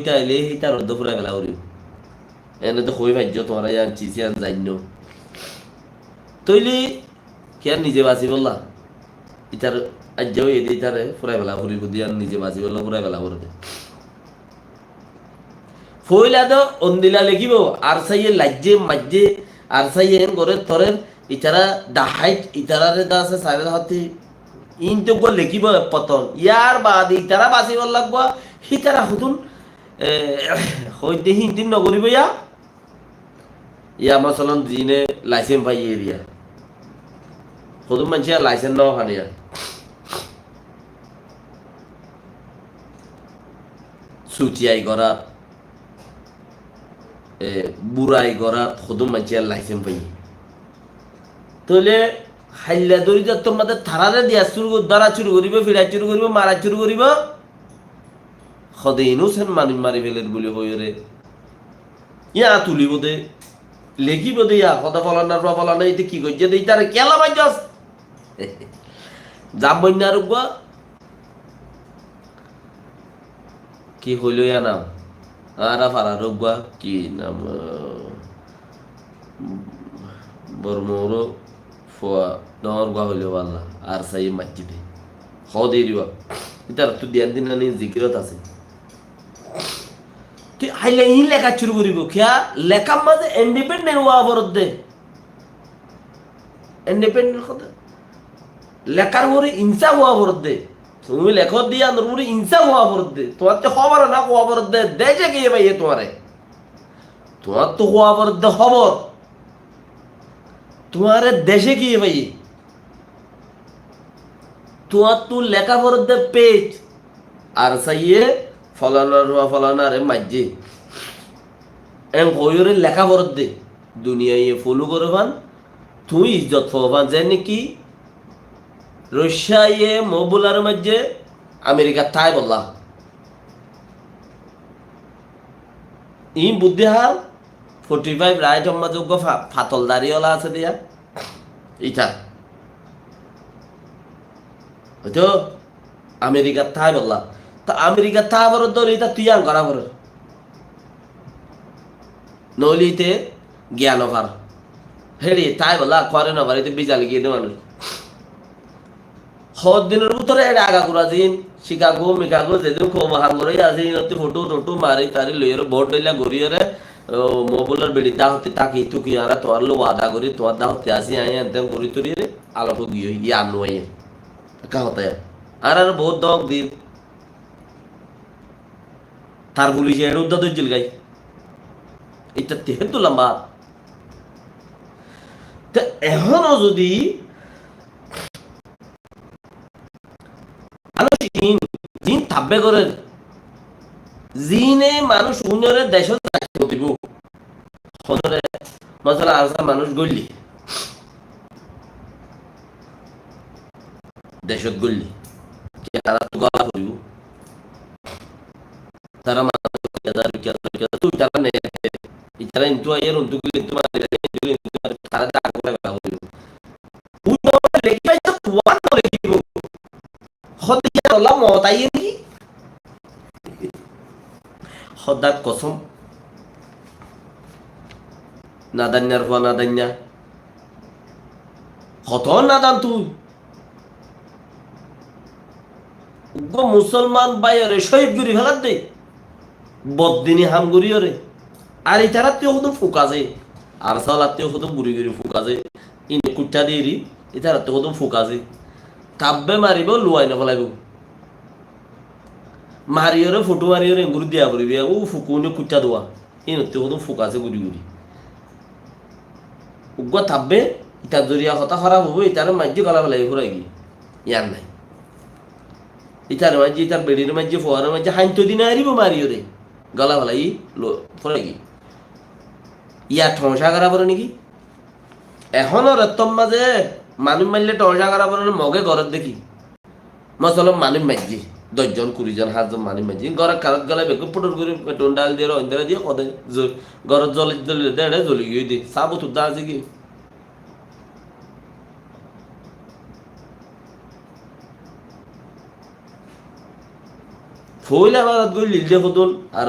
হইতে আইলে হিতার অর্ধ ফুরাই বেলা করিব এনে তো কই ভাজ্য তোমরা আনছি সিয়ান জান্য তৈলি কি আর নিজে বাঁচি বললা ইতার আজ্যাও এদি ইতারে ফুরাই বেলা করিব দিয়ে নিজে বাঁচি বললা ফুরাই বেলা করবে ফইলা তো অন্দিলা লিখিব আর সাইয়ে লাজ্জে মাজ্জে আর সাইয়ে গরে তরের ইতারা ডাহাইট ইতারারে দা আছে সাইরে হাতে ইনতো গো লিখিব পতন ইয়ার বাদ ইতারা বাঁচিব লাগব হিতারা হুতুন হইতে হিন্দি নগরিব ইয়া মাসালান জিনে লাইসেন্স পাই এরিয়া হুতুন মানসিয়া লাইসেন্স নাও হানিয়া সুচিয়াই করা বুড়াই করা হুতুন মানসিয়া লাইসেন্স পাই তাহলে হাইলা দড়ি তোর মাঝে থানারে দিয়া দ্বারা চুরি করিব ফিরাই চুরি করিব মারা চুরি করিব সদে ইনোসেন্ট মানুষ মারি ফেলের বলে হইরে ইয়া তুলিব দে লেখিব দে ইয়া কথা ফলানার বা ফলানা এতে কি করছে দে তারে কেলা বাইজাস যাব বন্যা রোগ কি হইল ইয়া নাম আরা ফারা রোগ কি নাম বর্মর ফোয়া ডর গা হইল আল্লাহ আর সাই মাজিদে হদে দিবা ইতার তো দিয়ান দিন নানি জিকিরত আছে তুই হাইলে ই লেখা শুরু করিব খেয়া লেখার মাঝে ইন্ডিপেন্ডেন্ট হওয়া বরদ দে ইন্ডিপেন্ডেন্ট কথা লেখার পরে ইনসা হওয়া বরদ দে তুমি লেখো দিয়া নরুরি ইনসা হওয়া বরদ দে তোমার তো খবর না হওয়া বরদ দে দেশে গিয়ে ভাই তোমারে তোমার তো হওয়া বরদ দে খবর তোমারে দেশে গিয়ে ভাই তোমার তো লেখা বরদ দে পেজ আর সাইয়ে ফলানারে মাঝে এম হইরে লেখা বরদ দে দুনিয়ায় ফলো করে ভান তুই ইজ্জত পাবান যে নাকি রাশিয়া মবুলার মাঝে আমেরিকা তাই বললা ই বুদ্ধি হার 45 রাইট যোগ্য ফাতল দাড়িওয়ালা আছে দিয়া ইটা হয়তো আমেরিকা তাই বললা তা আমেরিকা তা বড় দল এটা তুই আন করা বড় নলিতে জ্ঞান অভার হেরি তাই বলা করে না বাড়িতে বিজালি গিয়ে মানুষ হদ দিনের ভিতরে এটা আগা করা দিন শিকাগো মিকাগো যেদিন কো মহান করে আছে ইনতে ফটো টটো মারি তারি লইর ভোট লইলা গরিয়রে মোবাইলের বেড়ি দা হতে তাকি তুকি আর তোর লো ওয়াদা করি তোর দা হতে আসি আই এনতেম করি তুরি রে আলো গিয়ে ইয়া নয় কা হতে আর বহুত দক দিন তার পুলিশ এর উদ্দা তো জেল গাই এটা তেহেতু লম্বা তো এখনো যদি মানুষ জিন থাকবে করে জিনে মানুষ উন্নয়নে দেশ দিব সদরে মশলা আসা মানুষ গড়লি দেশত গড়লি তারা তো গলা করিব তারা তুই তারা নেই ইতারা ইন্তু আইয়ের অন্তু কিন্তু তারা দাগ করে গলা করিব তুই লেখি পাই তো ওয়ান লেখিব হদিয়া আল্লাহ মতাই কি হদাত কসম নাদান্যার হওয়া নাদান্যা কত নাদান তুই মুসলমান বাইরে শহীদ গুরি ফেলার দে বদিনী হাম গুরিয়রে আর এই তারা তেও হতো ফুকা যায় আর সালার তেও হতো গুড়ি গুড়ি ফুকা যায় ইনে কুট্টা দিয়ে রি এই তারা তেও হতো ফুকা যায় কাব্যে মারিব লুয়াই নফলাইব মারিয়রে ফটো মারিয়রে গুড়ি দিয়া পড়িবি ও ফুকুনে কুট্টা দোয়া ইনে তেও হতো ফুকা আছে গুড়ি গুড়ি উগ্র থাকবে ইটার জরিয়া কথা খারাপ হবো ইটার মাঝে গলা ফেলাই ফুরাই গিয়ে ইয়ার নাই ইটার মাঝে ইটার বেড়ির মাঝে ফোয়ারের মাঝে হাইতো দিনে হারিব মারিয়রে গলা ফেলাই ফুরাই গিয়ে ইয়া ঠংসা করা পড়ে নাকি এখনো রত্তম মাঝে মানুষ মারলে ঠংসা করা পড়ে মগে ঘরত দেখি মশলা মানুষ মাঝি 10 জন 20 জন 7 জন মানুষ মাঝি ঘরের কারত গলায় বেকুব পুটুর করে পেট্রোল ডাল দিয়ে অন্ধেরা দিয়ে কদে ঘরত জ্বলে দেড়ে জ্বলি গিয়ে দিয়ে সাবু তুদা আছে কি ফইলা বারাত গই লিল দিয়ে হতুন আর